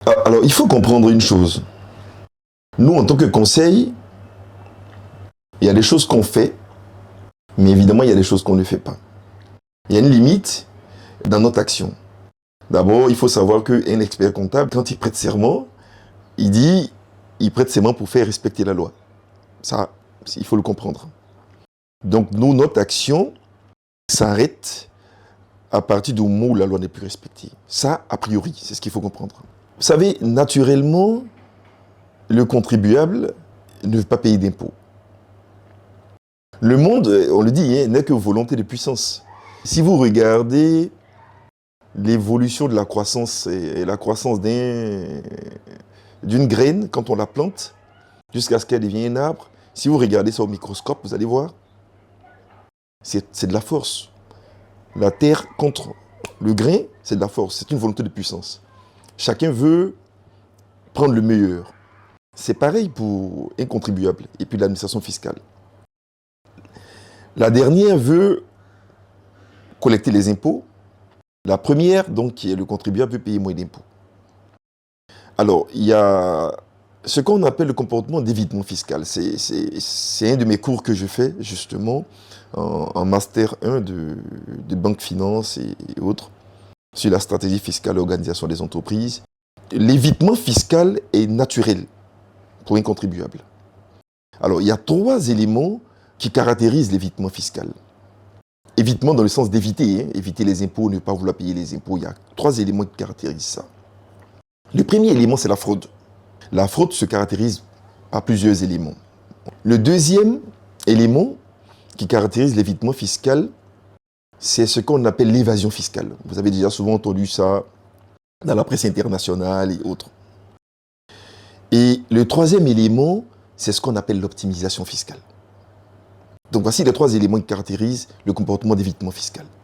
Alors, il faut comprendre une chose. Nous, en tant que conseil, il y a des choses qu'on fait, mais évidemment, il y a des choses qu'on ne fait pas. Il y a une limite dans notre action. D'abord, il faut savoir qu'un expert comptable, quand il prête serment, il prête serment pour faire respecter la loi. Ça, il faut le comprendre. Donc, nous, notre action s'arrête à partir du moment où la loi n'est plus respectée. Ça, a priori, c'est ce qu'il faut comprendre. Vous savez, naturellement, le contribuable ne veut pas payer d'impôts. Le monde, on le dit, n'est que volonté de puissance. Si vous regardez l'évolution de la croissance et la croissance d'une graine, quand on la plante, jusqu'à ce qu'elle devienne un arbre, si vous regardez ça au microscope, vous allez voir, c'est de la force. La terre contre le grain, c'est de la force, c'est une volonté de puissance. Chacun veut prendre le meilleur. C'est pareil pour un contribuable et puis l'administration fiscale. La dernière veut collecter les impôts. La première, donc, qui est le contribuable, veut payer moins d'impôts. Alors, il y a ce qu'on appelle le comportement d'évitement fiscal. C'est un de mes cours que je fais, justement, en Master 1 de banque finance et autres, sur la stratégie fiscale et l'organisation des entreprises. L'évitement fiscal est naturel pour un contribuable. Alors, il y a 3 éléments qui caractérisent l'évitement fiscal. Évitement dans le sens d'éviter, éviter les impôts, ne pas vouloir payer les impôts. Il y a 3 éléments qui caractérisent ça. Le premier élément, c'est la fraude. La fraude se caractérise par plusieurs éléments. Le deuxième élément qui caractérise l'évitement fiscal, c'est ce qu'on appelle l'évasion fiscale. Vous avez déjà souvent entendu ça dans la presse internationale et autres. Et le troisième élément, c'est ce qu'on appelle l'optimisation fiscale. Donc voici les 3 éléments qui caractérisent le comportement d'évitement fiscal.